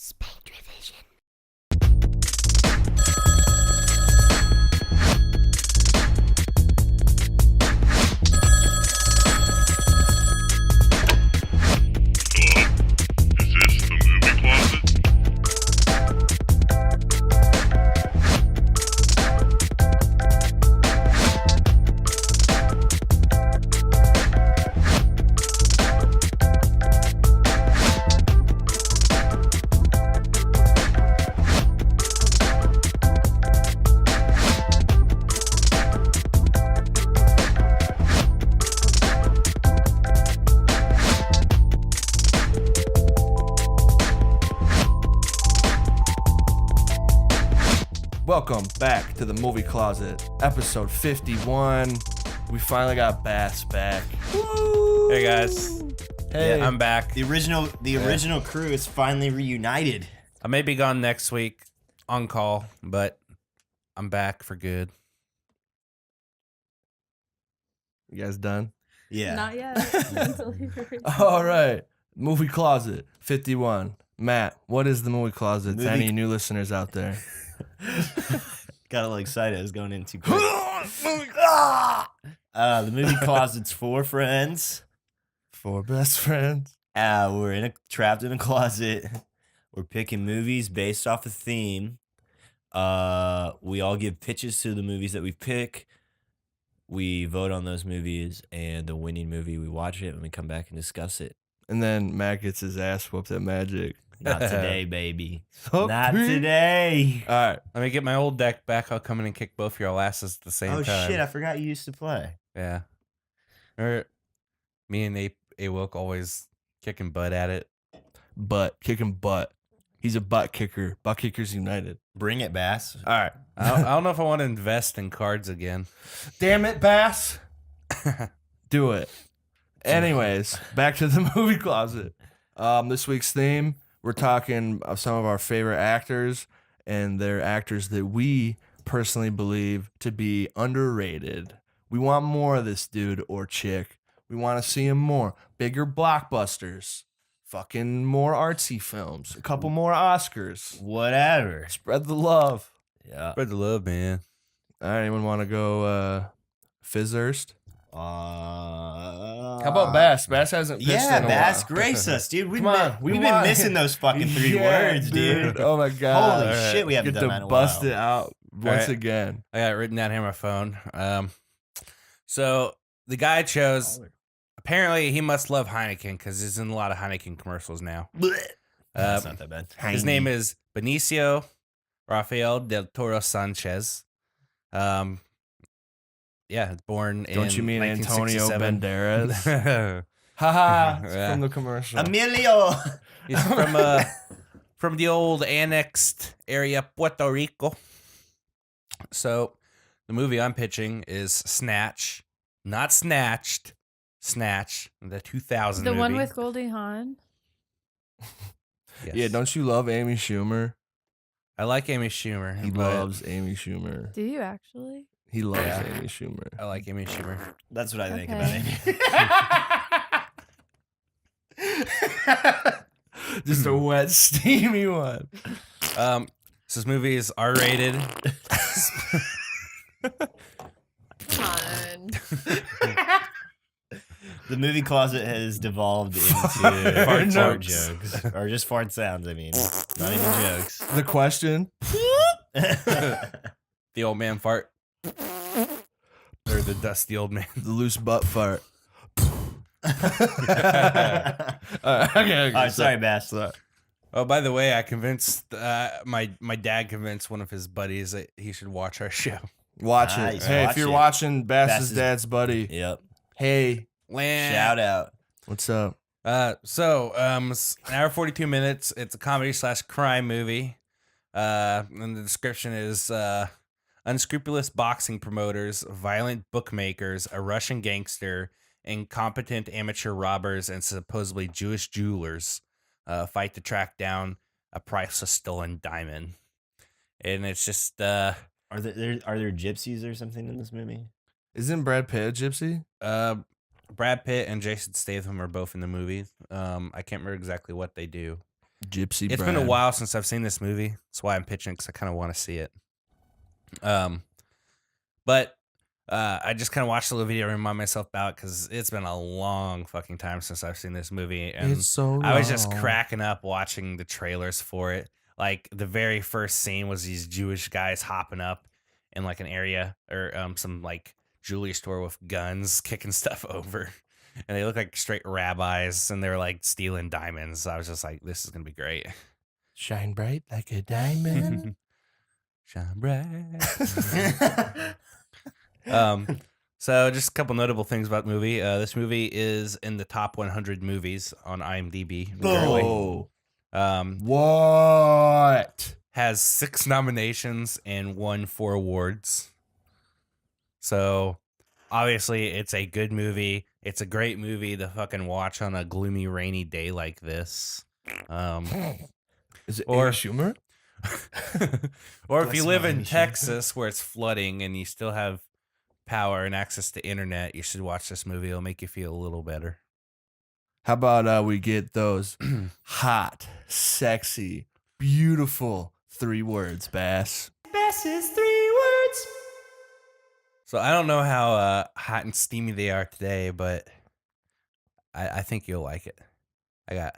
Spank revision. Is this the movie closet? Welcome back to the Movie Closet, episode 51. We finally got Bass back. Woo! Hey guys, Hey, I'm back. The original crew is finally reunited. I may be gone next week on call, but I'm back for good. you guys done? Yeah. Not yet. Until he heard. All right, Movie Closet 51. Matt, what is the Movie Closet? To any new listeners out there? Got a little excited. I was going in too quick. The movie closet's four friends. Four best friends. We're trapped in a closet. We're picking movies based off a theme. We all give pitches to the movies that we pick. We vote on those movies, and the winning movie, we watch it, and we come back and discuss it. And then Matt gets his ass whooped at Magic. Not today, baby. Oh, Not please. today. All right. Let me get my old deck back. I'll come in and kick both your asses at the same Oh, time. shit. I forgot you used to play. Yeah. Or me and Awok always kicking butt at it. Kicking butt. He's a butt kicker. Butt Kickers United. Bring it, Bass. All right. I don't know if I want to invest in cards again. Damn it, Bass. Do it. Anyways, back to the Movie Closet. This week's theme, we're talking of some of our favorite actors, and they're actors that we personally believe to be underrated. We want more of this dude or chick. We want to see him more. Bigger blockbusters. Fucking more artsy films. A couple more Oscars. Whatever. Spread the love. Yeah. Spread the love, man. All right, anyone want to go Fizzurst? How How about Bass? Bass hasn't pissed Yeah, in a Bass, while. grace us, dude. We've Come on, been we want- missing those fucking three Yeah, words, dude. Oh my god! Holy shit, we haven't Get done to that in a bust while. it out once right. again. I got it written down here on my phone. So the guy I chose, apparently he must love Heineken because he's in a lot of Heineken commercials now. That's not that bad. His name is Benicio Rafael del Toro Sanchez. Yeah, born in Don't you mean Antonio 1967. Banderas? Haha! It's Yeah. from the commercial. Emilio. He's from the old annexed area Puerto Rico. So the movie I'm pitching is Snatch, not Snatched. Snatch, the 2000 The movie. one with Goldie Hawn. Yes. Yeah, don't you love Amy Schumer? I like Amy Schumer. He but loves Amy Schumer. Do you actually? He loves Yeah. Amy Schumer. I like Amy Schumer. That's what I think Okay. about Amy. Just a wet, steamy one. So this movie is R-rated. Fun. The movie closet has devolved into Fart fart jokes. jokes. Or just fart sounds, I mean. Not even jokes. The question? The old man fart. Or the dusty old man. The loose butt fart. Okay. All right, sorry, Bass. Oh, by the way, I convinced my dad convinced one of his buddies that he should watch our show. Watch it. Nice, Hey, watch if you're it. watching Bass's Bass's- dad's buddy, Yep. hey, Shout out. what's up? It's an hour 42 minutes. It's a comedy / crime movie. And the description is unscrupulous boxing promoters, violent bookmakers, a Russian gangster, incompetent amateur robbers, and supposedly Jewish jewelers fight to track down a priceless stolen diamond. And it's just Are there gypsies or something in this movie? Isn't Brad Pitt a gypsy? Brad Pitt and Jason Statham are both in the movie. I can't remember exactly what they do. Gypsy It's Bride. been a while since I've seen this movie. That's why I'm pitching, because I kind of want to see it. But I just kind of watched a little video to remind myself about, because it's been a long fucking time since I've seen this movie, and It's so I was just long. cracking up watching the trailers for it. Like the very first scene was these Jewish guys hopping up in like an area or some like jewelry store with guns, kicking stuff over, and they look like straight rabbis, and they were like stealing diamonds. I was just like, this is gonna be great. Shine bright like a diamond. Shine bright. So just a couple notable things about the movie. This movie is in the top 100 movies on IMDb. apparently. Oh. Um, What? has 6 nominations and won 4 awards. So obviously it's a good movie. It's a great movie to fucking watch on a gloomy, rainy day like this. Is it Or- Amy Schumer? Or if Bless you live my in Amy Schumer. Texas where it's flooding and you still have power and access to internet, you should watch this movie. It'll make you feel a little better. How about we get those hot, sexy, beautiful 3 words, Bass? So I don't know how hot and steamy they are today, but I think you'll like it. I got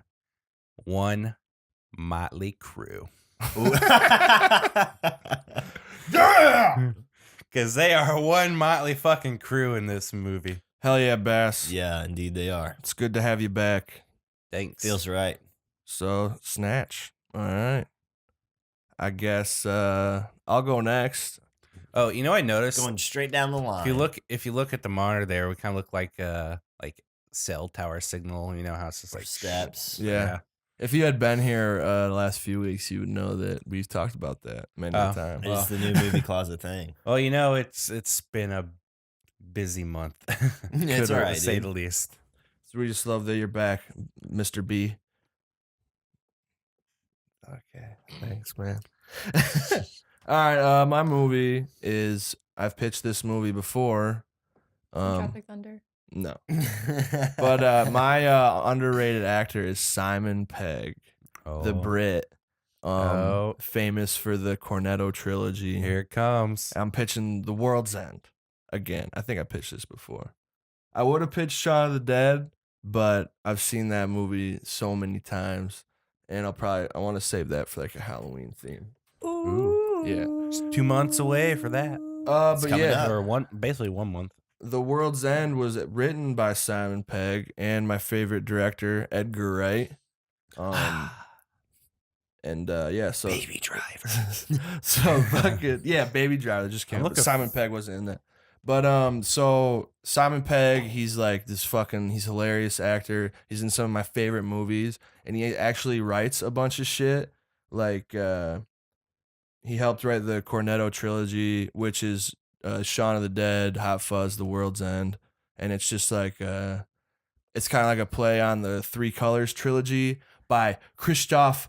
one motley crew. Yeah! Because they are one motley fucking crew in this movie. Hell yeah, Bass. Yeah, indeed they are. It's good to have you back. Thanks. Feels right. So, Snatch. All right. I guess I'll go next. Oh, you know, I noticed Going straight down the line. if you look at the monitor there, we kind of look like cell tower signal. You know how it's just like steps. Yeah. If you had been here the last few weeks, you would know that we've talked about that many Oh. times. It's the new movie closet thing. Well, you know, it's been a busy month. It's to all right, say dude. the least. So we just love that you're back, Mr. B. Okay, thanks, man. All right, my movie is I've pitched this movie before. Tropic Thunder. No, but my underrated actor is Simon Pegg, the Brit, Oh. famous for the Cornetto trilogy. Here it comes. I'm pitching The World's End again. I think I pitched this before. I would have pitched Shaun of the Dead, but I've seen that movie so many times, and I want to save that for like a Halloween theme. Ooh. Yeah. It's 2 months away for that. It's But coming yeah, up. Or basically 1 month. The World's End was written by Simon Pegg and my favorite director, Edgar Wright. And yeah, so Baby Driver. so fucking yeah, Baby Driver just came. I'm Out. looking- Simon Pegg wasn't in that, but so Simon Pegg, he's like this he's hilarious actor. He's in some of my favorite movies, and he actually writes a bunch of shit. Like he helped write the Cornetto trilogy, which is Shaun of the Dead, Hot Fuzz, The World's End, and it's just like it's kind of like a play on the Three Colors trilogy by Krzysztof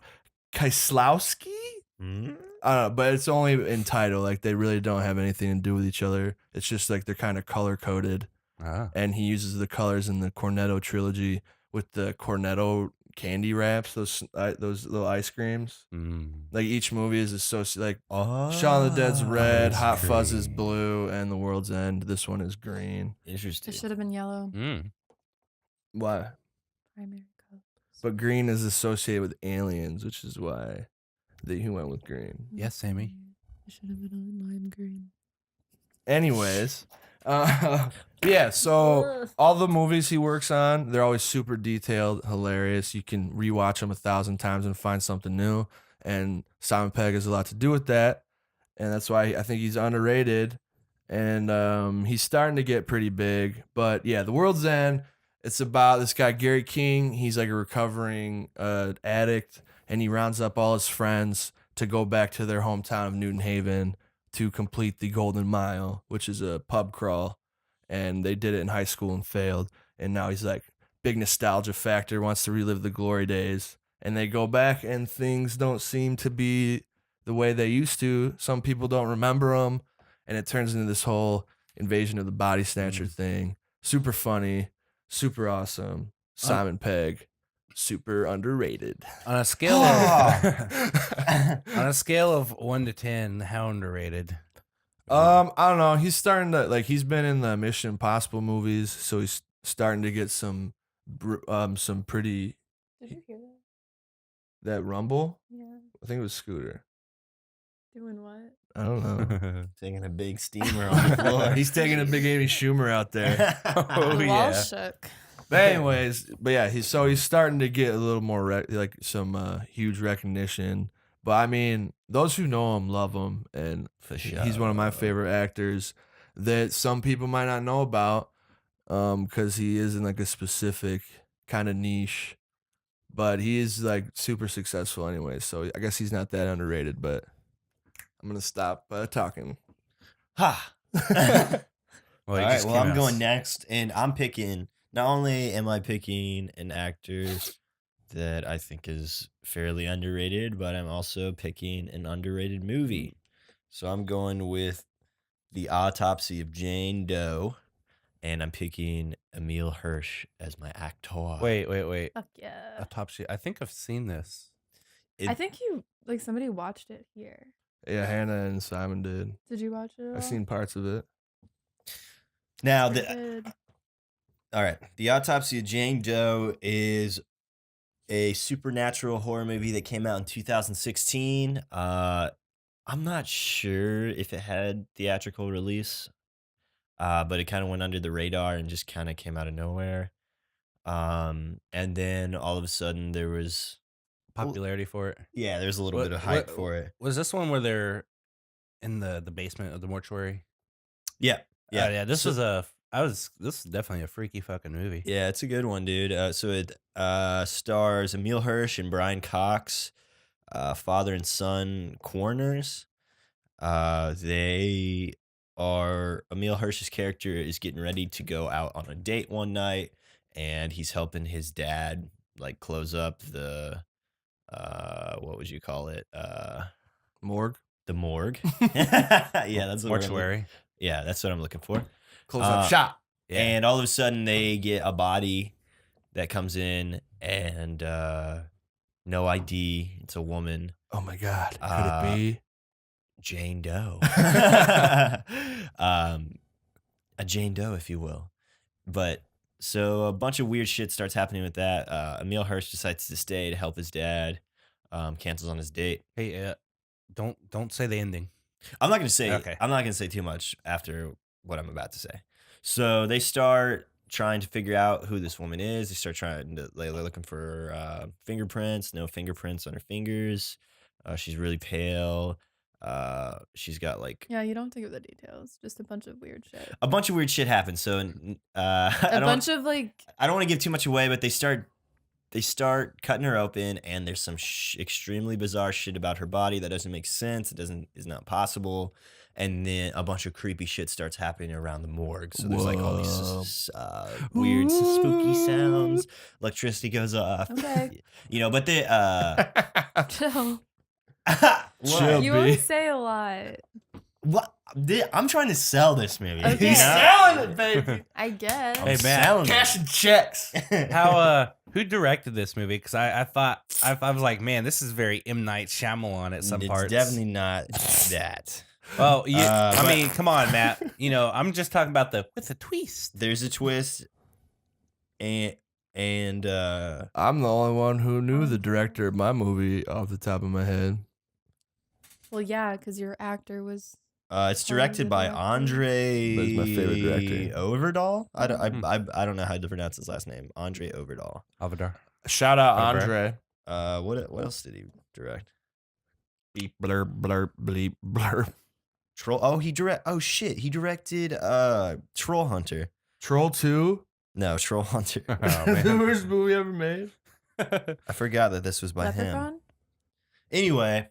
Kieslowski. Hmm? I don't know, but it's only in title. Like they really don't have anything to do with each other. It's just like they're kind of color coded, Ah. and he uses the colors in the Cornetto trilogy with the Cornetto candy wraps, those little ice creams. Like each movie is associated. Like Oh, Shaun of the Dead's red, that's Hot Fuzz is great. blue, and The World's End, this one is green. Interesting. It should have been yellow. Mm. Why? Primary color. But green is associated with aliens, which is why he went with green. Yes, Amy. It should have been on lime green. Anyways, yeah, so all the movies he works on, they're always super detailed, hilarious. You can rewatch them 1,000 times and find something new. And Simon Pegg has a lot to do with that. And that's why I think he's underrated. And he's starting to get pretty big. But yeah, The World's End, it's about this guy, Gary King. He's like a recovering addict, and he rounds up all his friends to go back to their hometown of Newton Haven to complete the Golden Mile, which is a pub crawl. And they did it in high school and failed. And now he's like, big nostalgia factor, wants to relive the glory days. And they go back and things don't seem to be the way they used to. Some people don't remember them. And it turns into this whole invasion of the body snatcher thing. Super funny, super awesome. Simon Pegg. super underrated. On a scale of on a scale of 1 to 10, how underrated? I don't know. He's starting to he's been in the Mission Impossible movies, so he's starting to get some pretty Did you hear that? that rumble. Yeah. I think it was Scooter. Doing what? I don't know. Taking a big steamer on the floor. He's taking a big Amy Schumer out there. Oh, The yeah. wall shook. But anyways, yeah, he's starting to get a little more some huge recognition. But I mean, those who know him love him, and For sure. he's one of my favorite actors that some people might not know about, because he is in like a specific kind of niche. But he is like super successful anyway, so I guess he's not that underrated. But I'm gonna stop talking. Ha. Well, All he right, just well, came I'm out. going next, and I'm picking. Not only am I picking an actor that I think is fairly underrated, but I'm also picking an underrated movie. So I'm going with The Autopsy of Jane Doe, and I'm picking Emil Hirsch as my actor. Wait. Fuck yeah. Autopsy. I think I've seen this. I think somebody watched it here. Yeah, Hannah and Simon did. Did you watch it at all? I've seen parts of it. Now, Pretty good. all right, The Autopsy of Jane Doe is a supernatural horror movie that came out in 2016. I'm not sure if it had theatrical release, but it kind of went under the radar and just kind of came out of nowhere. And then all of a sudden there was Popularity for it. there's a little What- bit of hype what- for it. Was this one where they're in the basement of the mortuary? Yeah, Yeah, yeah. This So- was this is definitely a freaky fucking movie. Yeah, it's a good one, dude. So it stars Emil Hirsch and Brian Cox, father and son coroners. They are Emil Hirsch's character is getting ready to go out on a date one night, and he's helping his dad like close up the what would you call it? Morgue. The morgue. Yeah, that's what Mortuary. Yeah, that's what I'm looking for. Close up shop. Yeah. And all of a sudden they get a body that comes in and no ID. It's a woman, Oh my God. Could Uh, it be? Jane Doe. A Jane Doe, if you will. But so a bunch of weird shit starts happening with that. Emil Hirsch decides to stay to help his dad. Cancels on his date. Hey, don't say the ending. I'm not gonna say. Okay. I'm not gonna say too much after what I'm about to say. So they start trying to figure out who this woman is. They start trying to. They're looking for fingerprints. No fingerprints on her fingers. She's really pale. She's got like Yeah, you don't think of the details. Just a bunch of weird shit. a bunch of weird shit happens. So I A don't. bunch of like I don't want to give too much away, but they start cutting her open, and there's some extremely bizarre shit about her body that doesn't make sense. Is not possible. And then a bunch of creepy shit starts happening around the morgue. So there's like all these weird, spooky sounds. Electricity goes off. Okay. You know, but they chill. Chill. You B. always say a lot. What? I'm trying to sell this movie. Okay. you know? selling it, baby. I guess. I'm Hey, Matt. selling it. Cashing checks. How who directed this movie? Because I thought I was like, man, this is very M. Night Shyamalan at some it's parts. definitely not that. Well, I but- mean, come on, Matt. You know, I'm just talking about with the twist. There's a twist, and I'm the only one who knew the director of my movie off the top of my head. Well, yeah, because your actor was. it's directed by director. Andre. But he's my favorite director. Overdahl. I don't know how to pronounce his last name. Andre Overdahl. Alvadar. Shout out Okay. Andre. What else did he direct? Beep blur blur bleep blur. Troll. Oh shit. He directed Troll Hunter. Troll 2. No, Troll Hunter. Oh, The man. worst movie ever made. I forgot that this was by him. Leprechaun? Anyway,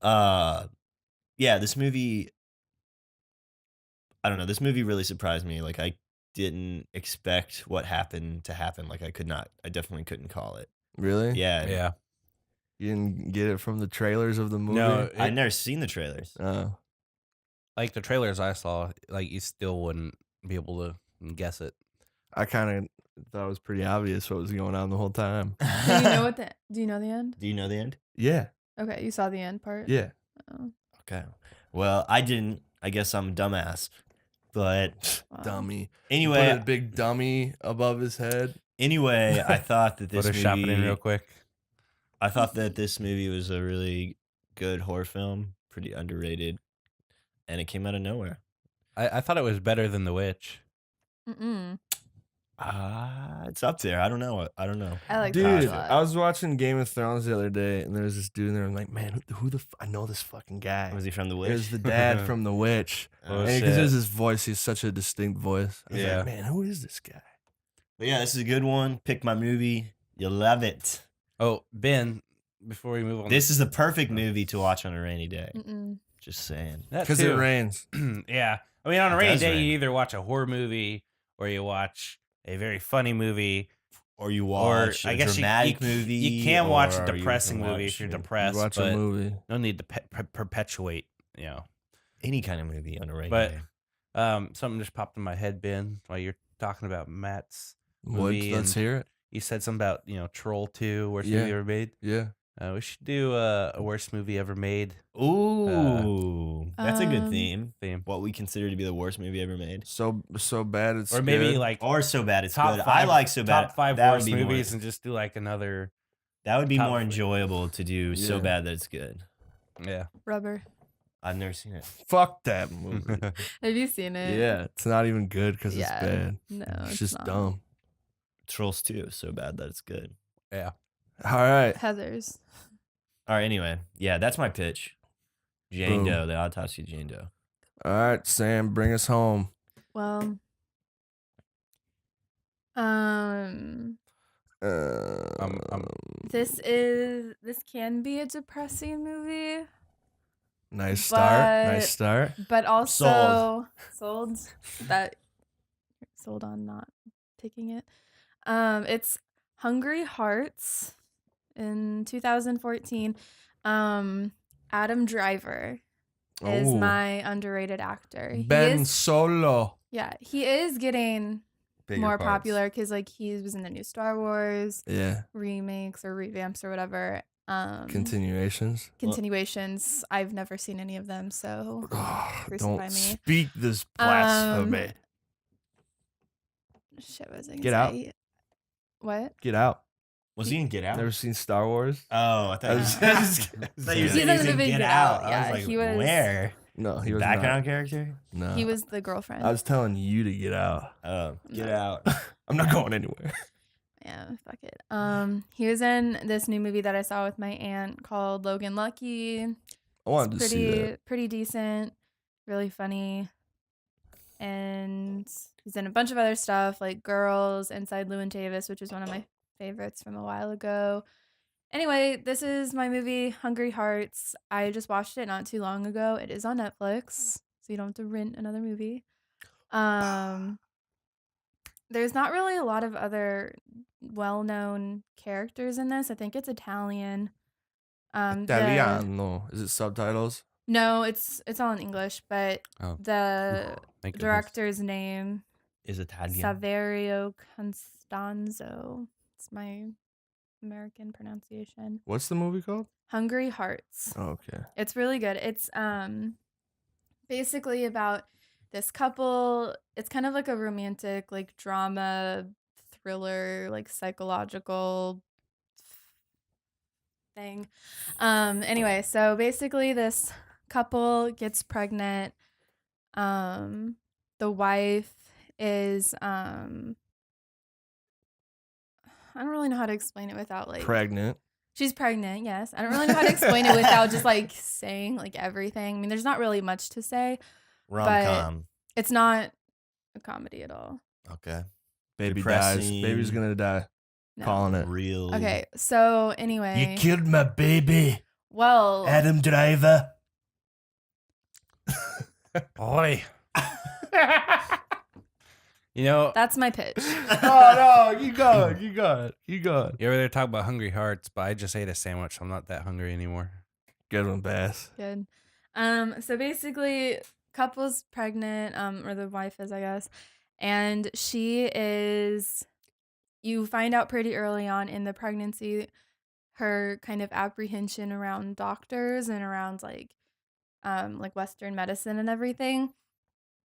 yeah, this movie. I don't know. This movie really surprised me. Like I didn't expect what happened to happen. Like I definitely couldn't call it. Really? Yeah, Yeah. You didn't get it from the trailers of the movie? No, I'd never seen the trailers. Oh. like the trailers I saw, like you still wouldn't be able to guess it. I kind of thought it was pretty obvious what was going on the whole time. Do you know what the? Do you know the end? Do you know the end? Yeah, Okay, you saw the end part. yeah. Oh, Okay. Well, I didn't. I guess I'm a dumbass. But wow. Dummy. anyway, Put a big dummy above his head. I thought that this Photoshop it in real movie. quick. I thought that this movie was a really good horror film, pretty underrated, and it came out of nowhere. I thought it was better than The Witch. Mm-mm. It's up there. I don't know. I like Dude, that a lot. I was watching Game of Thrones the other day, and there was this dude in there. I'm like, man, who the I know this fucking guy. Was he from The Witch? It was the dad from The Witch. Oh, Because shit. there's his voice. He's such a distinct voice. I was Yeah. like, man, who is this guy? But yeah, this is a good one. Pick my movie. You'll love it. Oh, Ben, before we move on. This is the perfect movie to watch on a rainy day. Mm-mm. Just saying. That Because it too. rains. Yeah. I mean, on a It rainy does day, rain. you either watch a horror movie or you watch a very funny movie. Or you Or watch I a guess dramatic you, movie. You can watch a or you depressing can movie watch if you're a- You depressed, watch but a movie. no need to perpetuate, you know. Any kind of movie on a rainy But day. something just popped in my head, Ben, while you're talking about Matt's What? movie. Let's and hear it. you said something about, Troll 2, worst Yeah. movie ever made. Yeah. We should do a worst movie ever made Ooh, that's a good um, theme. theme. What we consider to be the worst movie ever made. So bad it's Or maybe good. like Or So Bad It's top Good. five, I like So Bad. top 5 that would worst be movies more, and just do like another. that would be top more three. enjoyable to do So Yeah. Bad That It's Good. Yeah. Rubber. I've never seen it. Fuck that movie. Have you seen it? Yeah, it's not even good because Yeah. it's bad. No, It's just not. dumb. Trolls 2 is So Bad That It's Good. Yeah. All right. Heather's. All right, anyway. Yeah, that's my pitch. Jane Boom. Doe, the Autopsy of Jane Doe. All right, Sam, bring us home. Well, this can be a depressing movie, Nice start. but- Nice start. but also sold on not picking it. It's Hungry Hearts in 2014. Adam Driver is Oh. my underrated actor. Ben Solo. He is getting Bigger more parts. popular because like he was in the new Star Wars Yeah. remakes or revamps or whatever. Continuations. Continuations. I've never seen any of them, so Don't me. speak this blasphemy. Shit was I gonna Get out. say? What? Get out. Was he in Get Out? Never seen Star Wars? Oh, I thought I you was- said I was- I thought you He's said in he the was in movie Get Get Out. Out, I yeah, was like, he was- where? No, he was Background character? not. No. He was the girlfriend. I was telling you to get out. Oh, Get No. Out. I'm not going anywhere. Yeah, fuck it. He was in this new movie that I saw with my aunt called Logan Lucky. I wanted It's to see that. pretty decent, really funny. And he's in a bunch of other stuff like Girls, Inside Llewyn Davis, which is one of my favorites from a while ago. Anyway, this is my movie, Hungry Hearts. I just watched it not too long ago. It is on Netflix, so you don't have to rent another movie. There's not really a lot of other well-known characters in this. I think it's Italian. Italiano. Is it subtitles? No, it's all in English, but Oh, the thank goodness. director's name, Is Italian. Saverio Constanzo. It's my American pronunciation. What's the movie called? Hungry Hearts. Oh, okay. It's really good. It's basically about this couple. It's kind of like a romantic, like drama, thriller, like psychological thing. Anyway, so basically this couple gets pregnant. The wife is I don't really know how to explain it without like Pregnant. she's pregnant, yes. I don't really know how to explain it without just like saying like everything. I mean, there's not really much to say. Rom-com. It's not a comedy at all. Okay. Baby dies. Depressing. Baby's gonna die. No. Calling it. Real. Okay, so anyway. You killed my baby, Well, Adam Driver. Oi. You know, that's my pitch. Oh no, you got it. You got it. You got it. you ever there talk about Hungry Hearts, but I just ate a sandwich, so I'm not that hungry anymore. Good one, Bass. Good. So basically, couple's pregnant, or the wife is, I guess, and she is you find out pretty early on in the pregnancy her kind of apprehension around doctors and around like Western medicine and everything.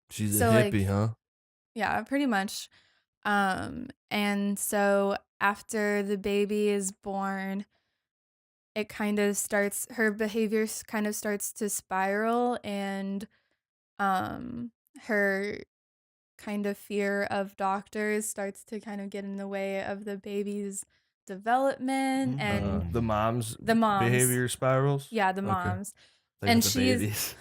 She's a So like hippie, huh? yeah, pretty much. And so after the baby is born, it kind of starts her behavior kind of starts to spiral, and her kind of fear of doctors starts to kind of get in the way of the baby's development and The mom's the moms. behavior spirals. Yeah, the Okay. moms. Like And the she's babies.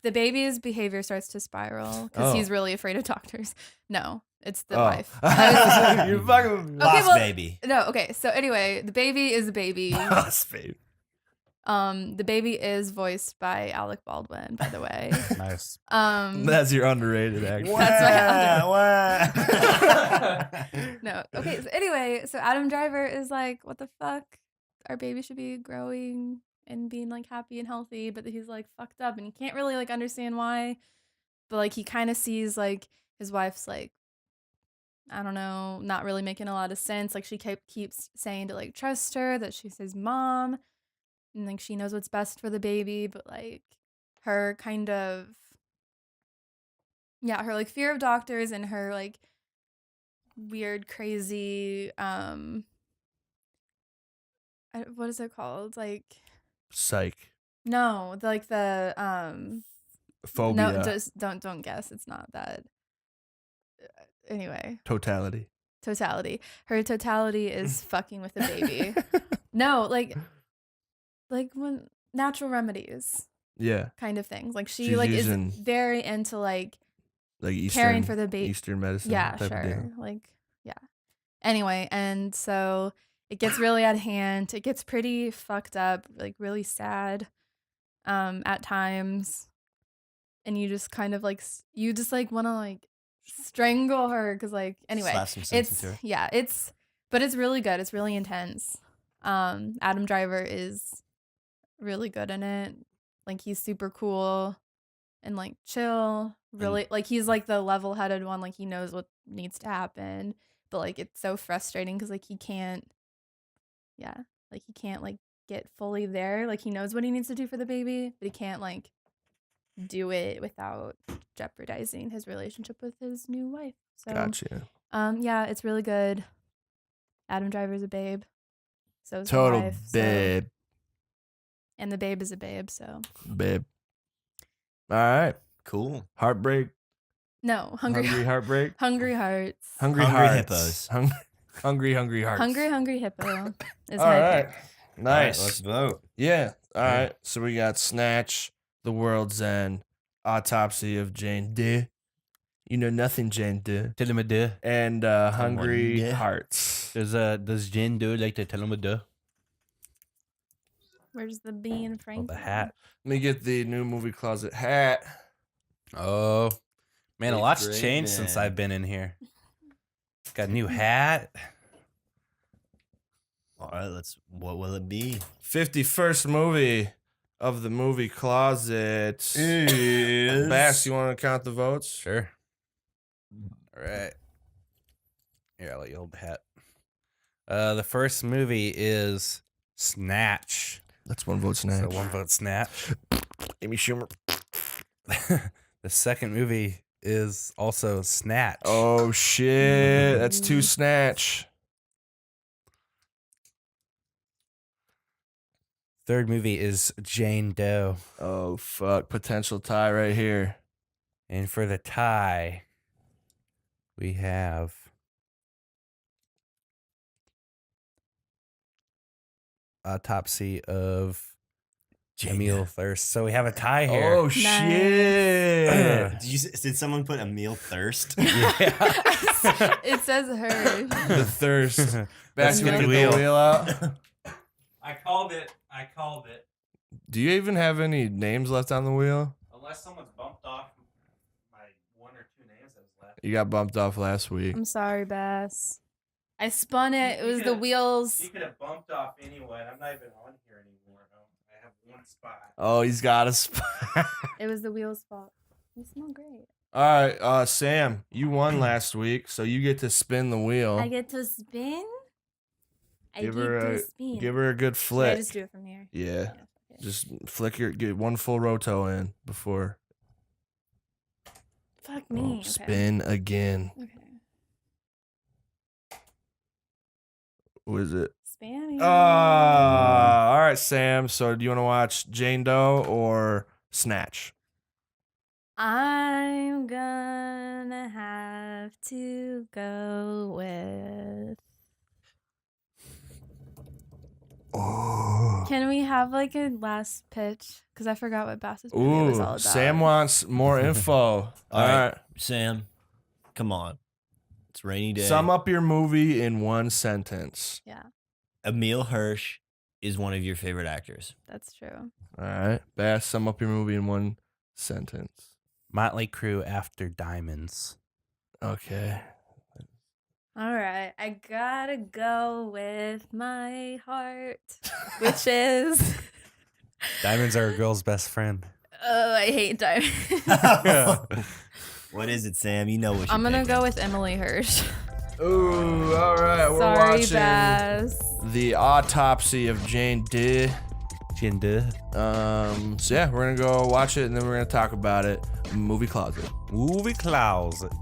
the baby's behavior starts to spiral because Oh. he's really afraid of doctors. No, it's the Oh. wife. I You're fucking Lost well- baby. no, okay. So anyway, the baby is a baby. lost, babe. The baby is voiced by Alec Baldwin, by the way. Nice. That's your underrated actor. That's Wow. No. Okay. So anyway, so Adam Driver is like, what the fuck? Our baby should be growing and being like happy and healthy, but he's like fucked up and he can't really like understand why. But like he kind of sees like his wife's like, I don't know, not really making a lot of sense. Like she keeps saying to like trust her, that she's his mom, and like she knows what's best for the baby, but like her kind of her like fear of doctors and her like weird crazy what is it called? Like Psych. no, like the Phobia. no, just don't guess. It's not that. Anyway, Totality. Her totality is fucking with the baby. No, like when natural remedies Yeah. kind of things. Like she She's like using- is very into like Eastern, caring for the baby. Eastern medicine. Yeah, type of deal. sure. Like yeah. Anyway, and so it gets really out of hand. It gets pretty fucked up, like really sad at times. And you just kind of like you just like want to like strangle her cuz like anyway, Slap some sense it's into her. yeah, but it's really good. It's really intense. Adam Driver is really good in it. Like he's super cool and like chill. Really like he's like the level-headed one, like he knows what needs to happen. But like it's so frustrating cuz like he can't like get fully there. Like he knows what he needs to do for the baby, but he can't like do it without jeopardizing his relationship with his new wife. So Gotcha. yeah, it's really good. Adam Driver's a babe. So is the Total wife, so- babe. and the babe is a babe, so Babe. All right. Cool. Heartbreak. no, Hungry heartbreak. Hungry Hearts. Hungry Hungry hearts. hippos. Hungry hearts. Hungry Hippo is All my right. pick. Nice. All right, let's vote. Yeah. All right. So we got Snatch, The World's End, Autopsy of Jane Doe. You know nothing, Jane Doe. Tell him a duh. And Hungry Doe. Hearts. Does Jane Doe like to tell him a duh? Where's the bean, Oh, Frank? the hat. Let me get the new movie closet hat. Oh, man, a Eighth lot's grade, changed since man. I've been in here. Got a new hat. All right, what will it be? 51st movie of the movie closet. Is Bass, you want to count the votes? Sure. All right. Here, I'll let you hold the hat. The first movie is Snatch. That's one vote, Snatch. So one vote Snatch. Amy Schumer. The second movie is also Snatch. Oh, shit. That's two Snatch. Third movie is Jane Doe. Oh, fuck. Potential tie right here. And for the tie, we have Autopsy of Emil Thirst. So we have a tie here. Oh, shit. Did someone put Emil Thirst? Yeah. It says her. The thirst. Bass, you want to Emil. get the wheel out? I called it. Do you even have any names left on the wheel? Unless someone's bumped off my one or two names that was left. You got bumped off last week. I'm sorry, Bass. I spun it. It You was the could've- wheels. You could have bumped off anyway. I'm not even on here anymore. I have one spot. Oh, he's got a spot. It was the wheels' fault. You smell great. All right, Sam, you won last week, so you get to spin the wheel. I get to spin. Give her a good Should I flick. just do it from here? Yeah. Okay. Just get one full roto in before. Fuck me. Okay. Spin again. Okay. What is it? Spinning. All right, Sam. So do you want to watch Jane Doe or Snatch? I'm gonna have to go with. Oh. Can we have like a last pitch? Because I forgot what Bass's movie was all about. Sam wants more info. All right. Sam, come on. It's a rainy day. Sum up your movie in one sentence. Yeah, Emil Hirsch is one of your favorite actors. that's true. All right. Bass, sum up your movie in one sentence. Motley Crue after Diamonds. Okay. All right, I gotta go with my heart, which is. Diamonds are a girl's best friend. Oh, I hate diamonds. What is it, Sam? You know what you're I'm gonna picking. go with Emily Hirsch. Ooh, all right. We're Sorry, watching Bass. The Autopsy of Jane Doe. Jane Doe. So yeah, we're gonna go watch it and then we're gonna talk about it. Movie closet. Movie closet.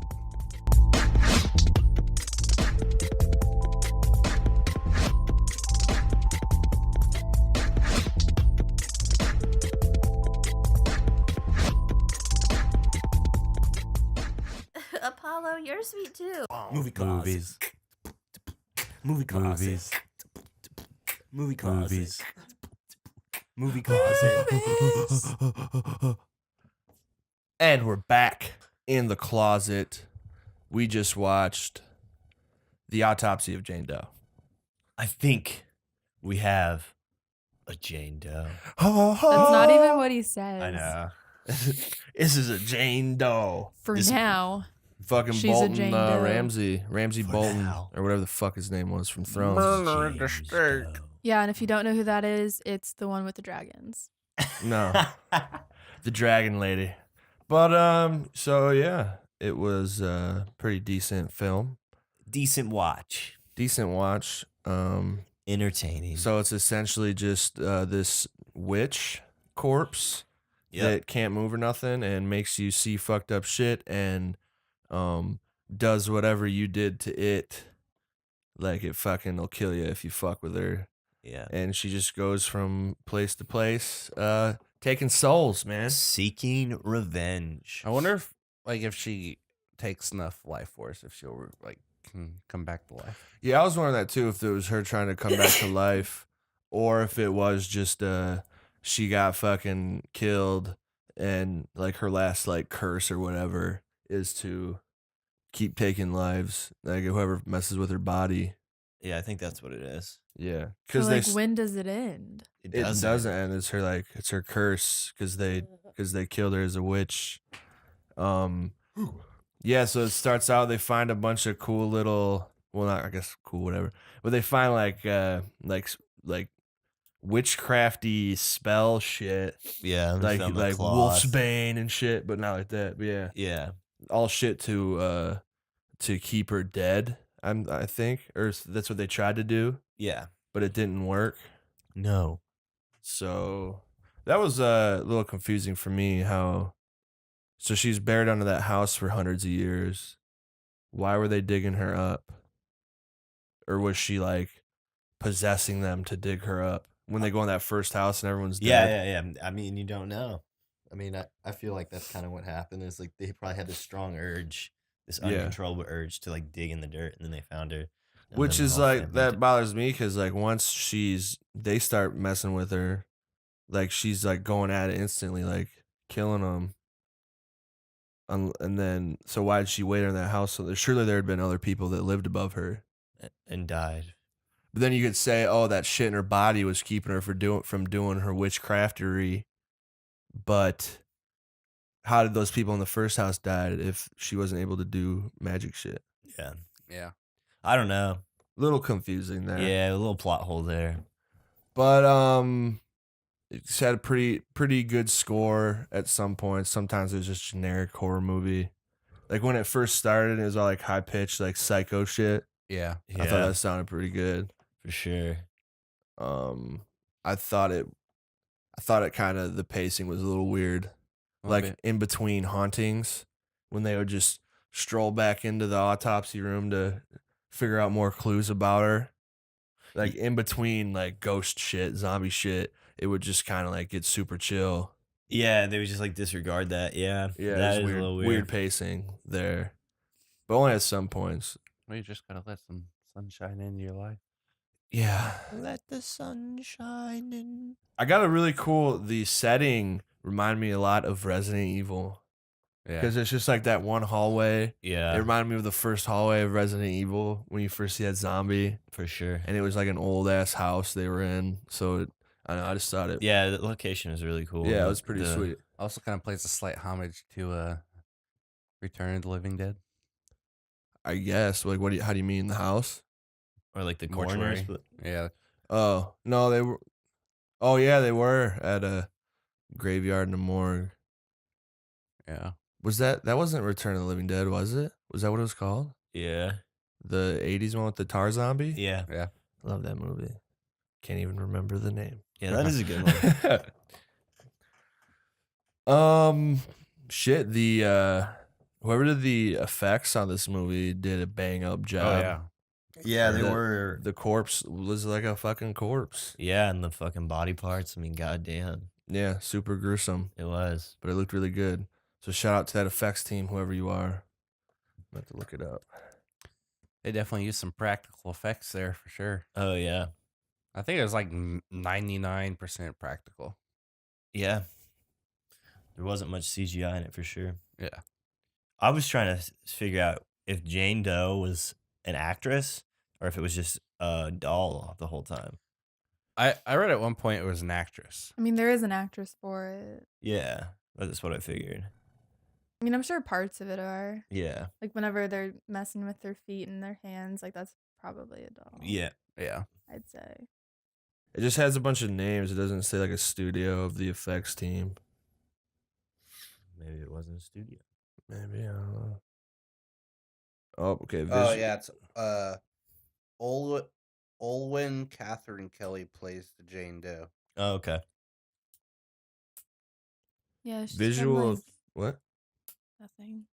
Apollo, you're sweet too. Movie closet. Movies. Movie closet. Movies. Movie closet. Movies. Movie closet. And we're back in the closet. We just watched The Autopsy of Jane Doe. I think we have a Jane Doe. That's not even what he says. I know. This is a Jane Doe. For This- now. Fucking She's a Bolton Jane Doe. Ramsey For Bolton, now. or whatever the fuck his name was from Thrones. James Doe. Yeah, and if you don't know who that is, it's the one with the dragons. No, the Dragon Lady. But so yeah, it was a pretty decent film, Decent watch. decent watch. Entertaining. So it's essentially just this witch corpse Yep. that can't move or nothing and makes you see fucked up shit and does whatever you did to it. Like it fucking will kill you if you fuck with her. Yeah. And she just goes from place to place, taking souls, man. Seeking revenge. I wonder if she takes enough life force, if she'll can come back to life. Yeah, I was wondering that too, if it was her trying to come back to life or if it was just she got fucking killed and like her last like curse or whatever is to keep taking lives, like whoever messes with her body. Yeah, I think that's what it is. Yeah, So, because like, when does it end? it doesn't end. It's her it's her curse because they killed her as a witch. Yeah, so it starts out they find a bunch of cool little, well, not I guess cool whatever, but they find like witchcrafty spell shit, Yeah. they like found the like claws. wolfsbane and shit, but not like that. But yeah, Yeah. all shit to keep her dead. I think, or that's what they tried to do, Yeah. but it didn't work. No. So that was a little confusing for me. So she's buried under that house for hundreds of years. Why were they digging her up? Or was she like possessing them to dig her up when they go in that first house and everyone's Yeah, dead? yeah. I mean, you don't know. I mean, I feel like that's kind of what happened. Is like they probably had this strong urge, this Yeah. uncontrollable urge to like dig in the dirt, and then they found her. and Which then the is whole like family that did- bothers me because like once they start messing with her, like she's like going at it instantly, like killing them. And then so why did she wait in that house? So surely there had been other people that lived above her. and died. But then you could say, oh, that shit in her body was keeping her from doing her witchcraftery. But how did those people in the first house die if she wasn't able to do magic shit? Yeah. Yeah. I don't know. Little confusing there. Yeah, a little plot hole there. But it's had a pretty good score at some points. Sometimes it was just generic horror movie. Like when it first started, it was all like high pitched, like psycho shit. Yeah. I thought that sounded pretty good. for sure. Um, I thought it kind of the pacing was a little weird, like in between hauntings, when they would just stroll back into the autopsy room to figure out more clues about her. Like in between, like ghost shit, zombie shit, it would just kind of like get super chill. Yeah, they would just like disregard that. Yeah, Yeah, that it is was a weird, little weird weird. pacing there, but only at some points. Well, you just gotta let some sunshine into your life. Yeah. Let the sun shine in. I got a really cool. The setting reminded me a lot of Resident Evil Yeah. because it's just like that one hallway. Yeah, It reminded me of the first hallway of Resident Evil when you first see that zombie, for sure. and it was like an old ass house they were in. So I don't know, I just thought it. Yeah, the location is really cool. Yeah, it was pretty sweet. Also, kind of plays a slight homage to Return of the Living Dead. I guess. Like, what? How do you mean the house? Or like the Mortuary. corners. Yeah. Oh no, they were. Oh yeah, they were at a graveyard and a morgue. Yeah. Was that wasn't Return of the Living Dead, was it? Was that what it was called? Yeah, The 80s one with the tar zombie? yeah, Yeah. Love that movie. Can't even remember the name. yeah. That is a good one. Shit, the whoever did the effects on this movie did a bang up Oh job. yeah. Yeah, they The- were. The corpse was like a fucking corpse. Yeah, and the fucking body parts. I mean, goddamn, Yeah, super gruesome, it was. but it looked really good. So shout out to that effects team, whoever you are. I'm about to look it up. They definitely used some practical effects there for sure. Oh yeah, I think it was like 99% practical. yeah. There wasn't much CGI in it for sure. Yeah. I was trying to figure out if Jane Doe was an actress or if it was just a doll the whole time. I read at one point it was an actress. I mean, there is an actress for it. Yeah, that's what I figured. I mean, I'm sure parts of it are. Yeah, Like whenever they're messing with their feet and their hands, like that's probably a doll. yeah. Yeah. I'd say. It just has a bunch of names. It doesn't say like a studio of the effects team. Maybe it wasn't a studio. Maybe, I don't know. Oh, okay. Oh yeah, it's Olwen Catherine Kelly plays the Jane Doe. Oh, okay. Yeah, she's Visual from, of like, what? nothing.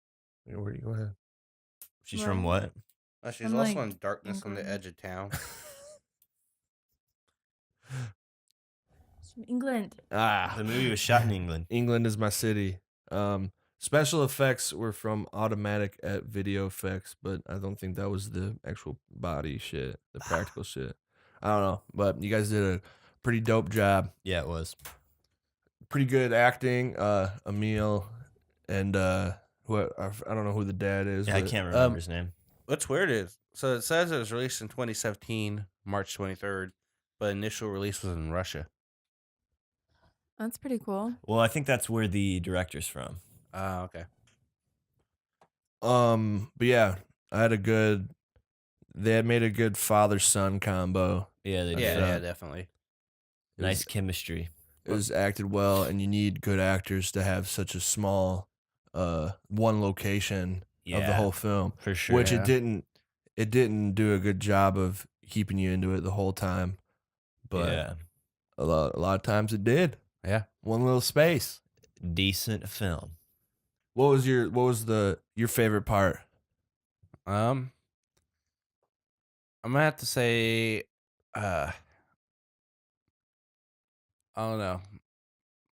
Yeah, where do you go ahead? She's from Right. what? She's From, also like, in Darkness on the England. Edge of Town. She's from England. The movie was shot in England. England is my city. Special effects were from Automatic at Video Effects, but I don't think that was the actual body shit, the practical shit. I don't know, but you guys did a pretty dope job. Yeah, it was. Pretty good acting. Emil and who I don't know who the dad is. Yeah, I but- can't remember his name. What's weird is so it says it was released in 2017, March 23rd, but initial release was in Russia. That's pretty cool. Well, I think that's where the director's from. Okay. But yeah, they had made a good father son combo. Yeah, they Yeah, did. yeah, definitely. Nice chemistry. It was acted well, and you need good actors to have such a small one location of the Yeah. whole film, For sure. which Yeah. it didn't do a good job of keeping you into it the whole time. But yeah. a lot of times it did. Yeah. One little space. Decent film. What was your favorite part? I'm gonna have to say, I don't know.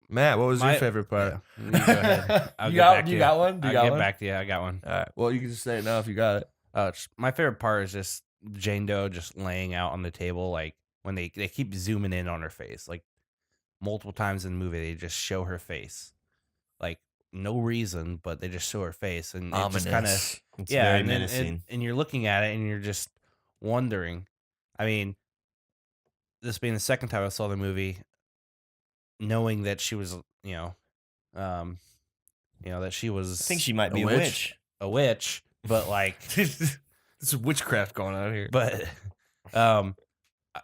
Matt, what was your My- favorite part? Yeah, you go ahead. I'll You get back to you got one? Do you I'll got get one? back to you. I got one. All right. Well, you can just say it now if you got it. My favorite part is just Jane Doe just laying out on the table, like when they keep zooming in on her face, like multiple times in the movie, they just show her face, like no reason, but they just show her face, and it just kind of Ominous. It's yeah, very and, then- menacing. and you're looking at it and you're just wondering. I mean, this being the second time I saw the movie, knowing that she was, that she was I think she might A be a witch? witch. a witch, but like, There's witchcraft going on here. but, um,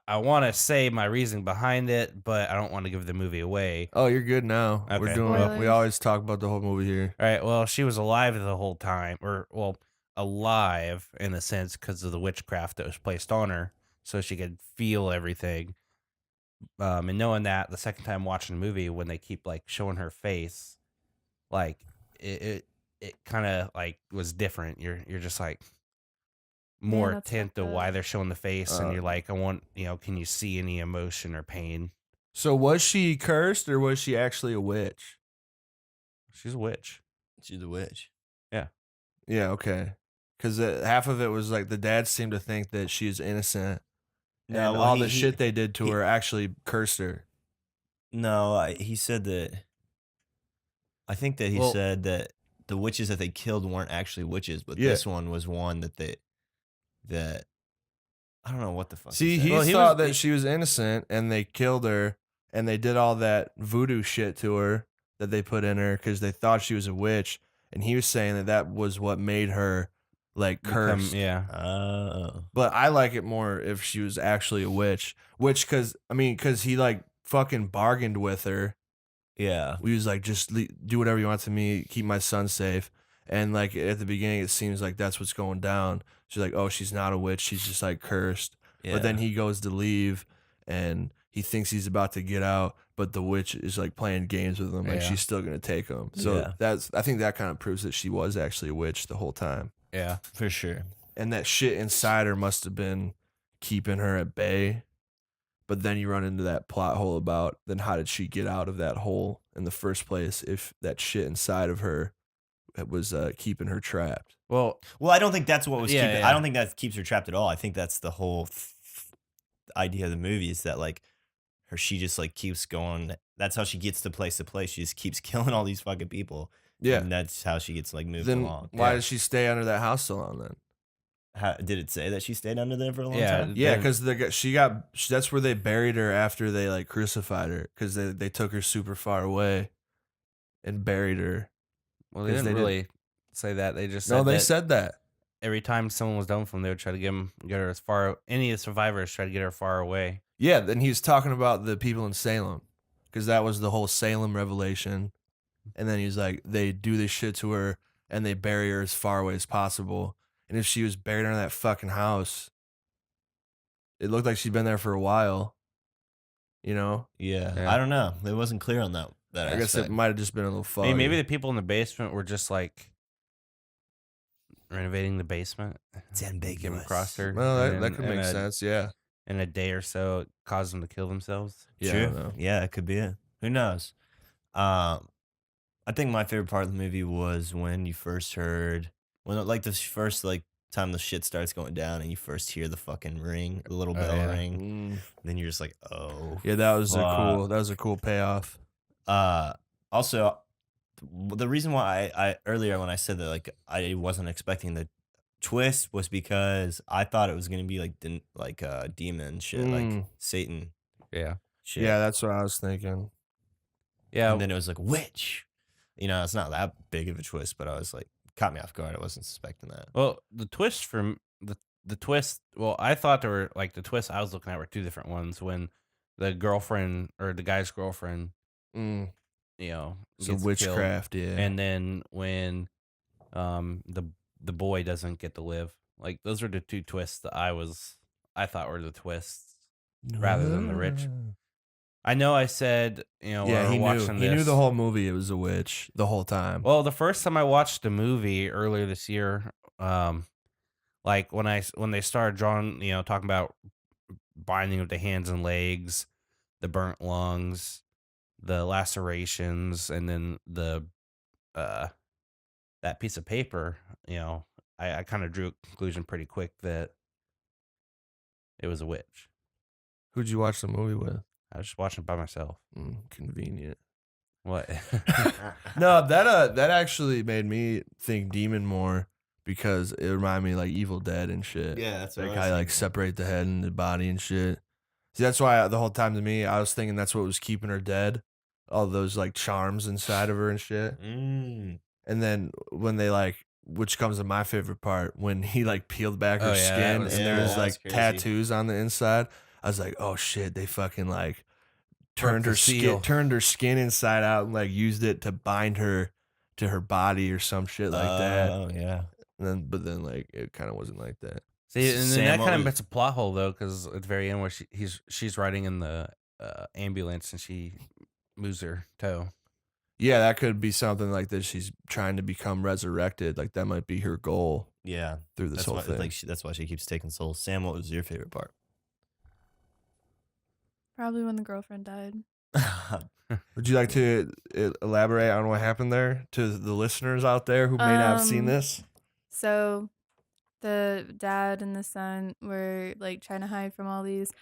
I want to say my reasoning behind it, but I don't want to give the movie away. Oh, you're good now. We're Okay. doing. We Spoilers. always talk about the whole movie here. All right. Well, she was alive the whole time, or well, alive in a sense because of the witchcraft that was placed on her, so she could feel everything. And knowing that, the second time watching the movie, when they keep like showing her face, like it kind of like was different. You're just like more that's attentive to fucked why up. they're showing the face, and you're like, I want, can you see any emotion or pain? So was she cursed or was she actually a witch? She's a witch. She's a witch. Yeah, okay. Because half of it was like the dad seemed to think that she's innocent, and well, all the shit they did to he- her actually cursed her. No, he said that. I think that he Well- said that the witches that they killed weren't actually witches, but Yeah. this one was one that I don't know what the fuck. See, he he said. thought that she was innocent, and they killed her, and they did all that voodoo shit to her that they put in her because they thought she was a witch, and he was saying that that was what made her like cursed. Yeah. Oh. But I like it more if she was actually a witch. Because he like fucking bargained with her. Yeah. We was like, just do whatever you want to me, keep my son safe. And like at the beginning, it seems like that's what's going down. She's like, oh, she's not a witch. She's just like cursed. Yeah. But then he goes to leave, and he thinks he's about to get out, but the witch is like playing games with him. Like Yeah. she's still gonna take him. So Yeah. I think that kind of proves that she was actually a witch the whole time. Yeah. for sure. And that shit inside her must have been keeping her at bay. But then you run into that plot hole about then how did she get out of that hole in the first place if that shit inside of her was keeping her trapped. Well, Well, I don't think that's what was Yeah, keeping. yeah. I don't think that keeps her trapped at all. I think that's the whole idea of the movie is that like she just like keeps going. That's how she gets to place to place. She just keeps killing all these fucking people. Yeah. And that's how she gets like moved Then along. why Yeah. did she stay under that house so long then? Did it say that she stayed under there for a long Yeah. time? Yeah, Then- because that's where they buried her after they like crucified her because they took her super far away and buried her. well, they 'Cause didn't they really say that. They just said No, they that said that. every time someone was done with them, they would try to get her as far. Any of the survivors try to get her far away. Yeah, then he's talking about the people in Salem because that was the whole Salem revelation. And then he's like, they do this shit to her and they bury her as far away as possible. And if she was buried under that fucking house, it looked like she'd been there for a while. You know? Yeah. Yeah. I don't know. It wasn't clear on that. I guess it aspect. might have just been a little foggy. Maybe the people in the basement were just like renovating the basement. It's Came ambiguous. across her. Well, and that could in make a- sense. Yeah. In a day or so, it caused them to kill themselves. Yeah. I True. don't know. Yeah, it could be it. Who knows? I think my favorite part of the movie was when you first heard like the first like time the shit starts going down and you first hear the fucking ring, the little bell yeah. ring. Mm. Then you're just like, oh. Yeah, that was Fuck. a cool payoff. Also, the reason why I earlier when I said that like I wasn't expecting the twist was because I thought it was gonna be like demon shit, like Mm. Satan Yeah. shit. Yeah, that's what I was thinking. Yeah. And then it was like witch. You know, it's not that big of a twist, but I was like, caught me off guard. I wasn't suspecting that. Well, the twist from the twist. Well, I thought there were like the twists I was looking at were two different ones. When the girlfriend or the guy's girlfriend, Mm. so So witchcraft, yeah. and then when the boy doesn't get to live. Like those are the two twists that I thought were the twists rather than the rich. I know I said, Yeah, when he we knew. were watching He knew this- the whole movie. It was a witch the whole time. Well, the first time I watched the movie earlier this year, like when they started drawing, talking about binding of the hands and legs, the burnt lungs, the lacerations, and then the that piece of paper, I kind of drew a conclusion pretty quick that it was a witch. Who'd you watch the movie with? I was just watching it by myself. Convenient. What? No, that actually made me think demon more because it reminded me like Evil Dead and shit. Yeah, that's what Like I was how like thinking. separate the head and the body and shit. See, that's why the whole time to me, I was thinking that's what was keeping her dead. All those like charms inside of her and shit. Mm. And then when they like, which comes to my favorite part, when he like peeled back her Oh, yeah, that skin was- and yeah, there was that like was crazy. tattoos on the inside. I was like, oh shit, they fucking like Broke the seal. turned her skin inside out and like used it to bind her to her body or some shit like that. Oh yeah. But then like it kind of wasn't like that. See, and then Sam, that what kind of was- makes a plot hole though, because at the very end where she's riding in the ambulance and she moves her toe. Yeah, that could be something like that. She's trying to become resurrected. Like that might be her goal Yeah. through this That's whole why, thing. like, that's why she keeps taking souls. Sam, what was your favorite part? Probably when the girlfriend died. Would you like to elaborate on what happened there to the listeners out there who may not have seen this? So the dad and the son were like trying to hide from all these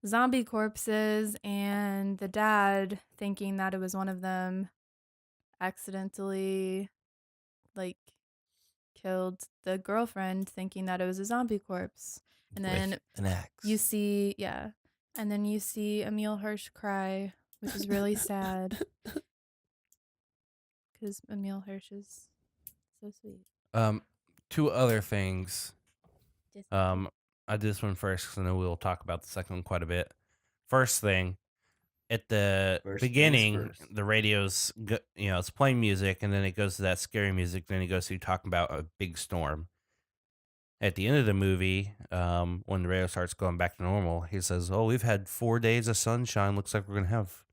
zombie corpses, and the dad, thinking that it was one of them, accidentally like killed the girlfriend, thinking that it was a zombie corpse. And then With an axe. you see, yeah, and then you see Emil Hirsch cry, which is really sad because Emil Hirsch is so sweet. Two other things. Just I did this one first because I know we'll talk about the second one quite a bit. First thing, at the First things beginning, first. the radio's it's playing music, and then it goes to that scary music. Then it goes to talking about a big storm. At the end of the movie, when the radio starts going back to normal, he says, "Oh, we've had 4 days of sunshine. Looks like we're gonna have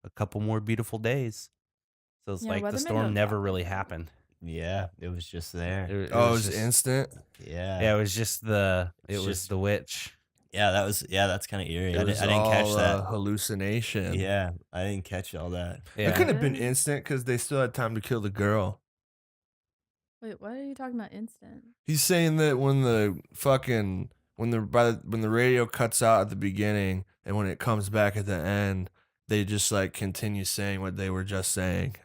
a couple more beautiful days." So it's Yeah, like the weathermen storm don't never talk really like that. happened. Yeah, it was just there. It Oh, it was was just- instant. Yeah. Yeah, it was just it It's was just- the witch. Yeah, that's kind of eerie. I It was didn't catch all that. hallucination. Yeah, I didn't catch all that. Yeah. It couldn't have been Really? instant because they still had time to kill the girl. Wait, what are you talking about? Instant? He's saying that when the fucking when the radio cuts out at the beginning and when it comes back at the end, they just like continue saying what they were just saying.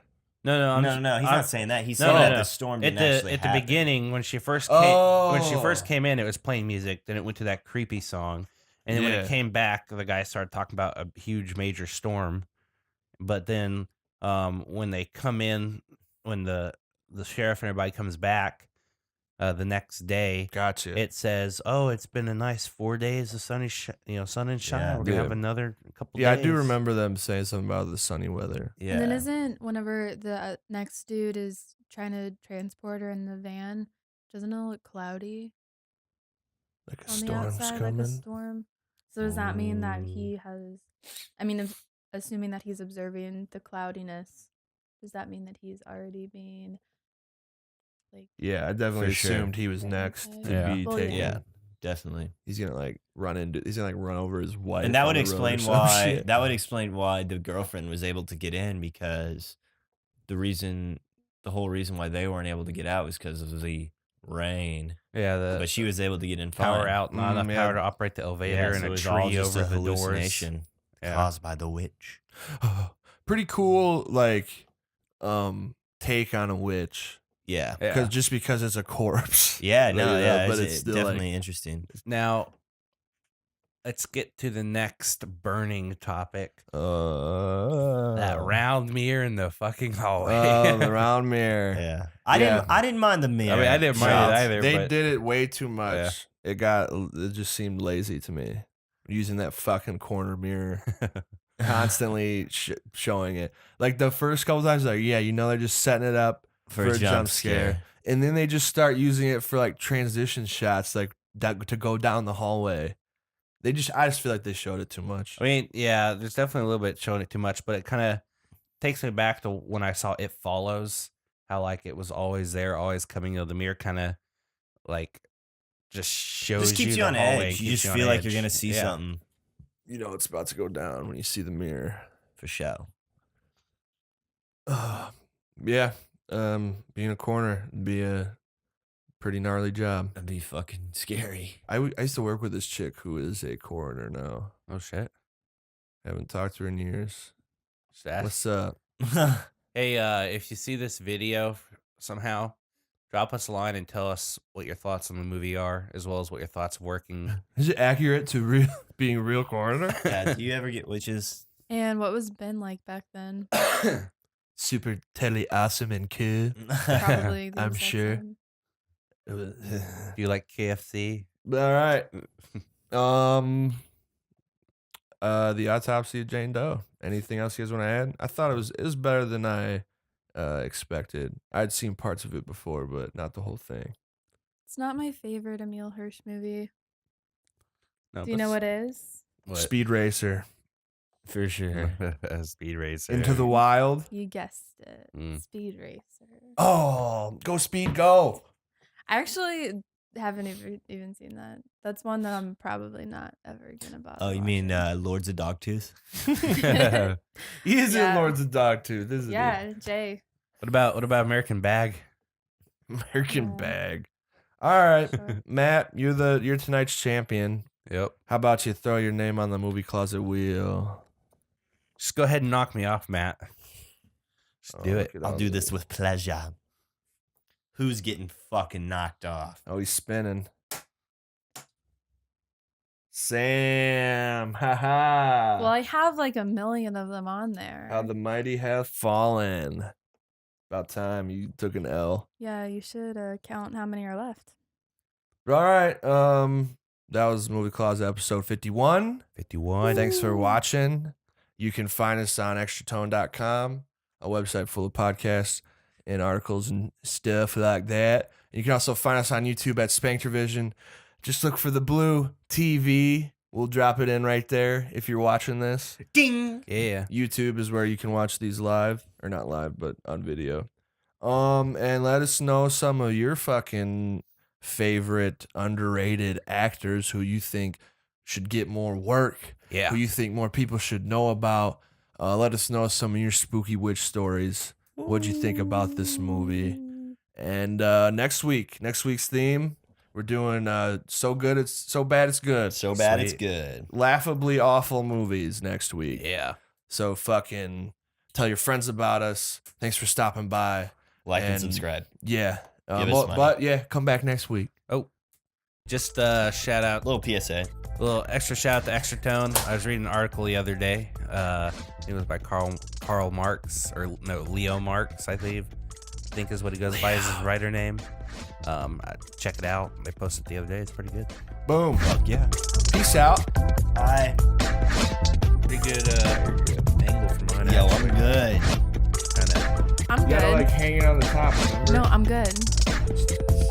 No, No, he's not saying that. He's No, saying no, that no. the storm At didn't the actually at the happen. beginning when she first Oh. came in, it was playing music. Then it went to that creepy song, and then when Yeah. it came back, the guy started talking about a huge major storm. But then when they come in, when the sheriff and everybody comes back the next day, Gotcha. it says, "Oh, it's been a nice 4 days of sun and shine. Yeah, We're gonna have yeah. another couple Yeah, days." I do remember them saying something about the sunny weather. Yeah. And then isn't whenever the next dude is trying to transport her in the van, doesn't it look cloudy Like a on the storm's outside, coming. like a storm? So does that mean that Mm. he has? I mean, assuming that he's observing the cloudiness, does that mean that he's already being like? Yeah, I definitely For sure. assumed he was Okay. next to Yeah. be Well, taken. Yeah, definitely. He's gonna like run over his wife. And that on would the road or explain some why shit. the girlfriend was able to get in, because the whole reason why they weren't able to get out was because of the rain. Yeah, the But she was able to get in power fine. out, not enough yeah. power to operate the elevator, Yeah, and so it a was all tree just over a the doors. hallucination Yeah. caused by the witch. Pretty cool, like take on a witch. Yeah. Yeah. Just because it's a corpse. Yeah, no, yeah, but it's it's still definitely like, interesting. Now, let's get to the next burning topic. That round mirror in the fucking hallway. Oh, the round mirror. Yeah. Yeah. I didn't mind the mirror. I mean, I didn't mind shots. it either. They but did it way too much. Yeah. It just seemed lazy to me. Using that fucking corner mirror, constantly showing it. Like the first couple times, like yeah, they're just setting it up for a jump scare, and then they just start using it for like transition shots, like that to go down the hallway. I just feel like they showed it too much. I mean, yeah, there's definitely a little bit showing it too much, but it kind of takes me back to when I saw It Follows, how like it was always there, always coming into the mirror, kind of like just shows Just keeps you the on hallway, edge. You keeps just on feel like you're edge. gonna see Yeah. something You know it's about to go down when you see the mirror. for sure. Yeah. Being a corner would be a pretty gnarly job. That'd be fucking scary. I used to work with this chick who is a coroner now. Oh shit! Haven't talked to her in years. Just ask. What's up? Hey, if you see this video somehow, drop us a line and tell us what your thoughts on the movie are, as well as what your thoughts of working. Is it accurate to being a real coroner? Yeah, do you ever get witches? And what was Ben like back then? Super totally awesome and cool. Probably. the I'm exact sure. same. Do you like KFC? All right. The Autopsy of Jane Doe. Anything else you guys want to add? I thought it was better than I expected. I'd seen parts of it before, but not the whole thing. It's not my favorite Emil Hirsch movie. No, Do you know what is? What? Speed Racer. For sure. Speed Racer. Into the Wild. You guessed it. Mm. Speed Racer. Oh, go Speed, go. I actually haven't even seen that. That's one that I'm probably not ever gonna bother. Oh, you mean watching. Lords of Dogtooth? He is in Yeah. Lords of Dogtooth, isn't Yeah, Jay. What about American Bag? he? American Yeah. Bag. All right, Sure. Matt, you're tonight's champion. Yep. How about you throw your name on the movie closet wheel? Just go ahead and knock me off, Matt. Just do it. look at I'll all do this with pleasure. Who's getting fucking knocked off? Oh, he's spinning. Sam, haha. Well, I have like a million of them on there. How the mighty have fallen. About time you took an L. Yeah, you should count how many are left. All right. That was Movie Closet episode 51. 51. Thanks for watching. You can find us on extratone.com, a website full of podcasts and articles and stuff like that. And you can also find us on YouTube at Spanktervision. Just look for the blue TV. We'll drop it in right there if you're watching this. Ding! Yeah. YouTube is where you can watch these live, or not live, but on video. And let us know some of your fucking favorite underrated actors who you think should get more work, Yeah. who you think more people should know about. Let us know some of your spooky witch stories. What'd you think about this movie? And next week's theme, we're doing so good it's so bad it's good. So bad it's Sweet. good. Laughably awful movies next week. Yeah. So fucking tell your friends about us. Thanks for stopping by. Like and And- subscribe. Yeah. Give us money. But yeah, come back next week. Just shout out, Little PSA. a little extra shout out to Extra Tone. I was reading an article the other day. It was by Karl Marx, or no, Leo Marx, I think is what he goes by as his writer name. Check it out. They posted it the other day. It's pretty good. Boom. Fuck yeah. Peace out. Bye. Pretty good angle from mine. Yo, I'm good. Kinda. I'm You gotta good. like hanging on the top. Remember? No, I'm good.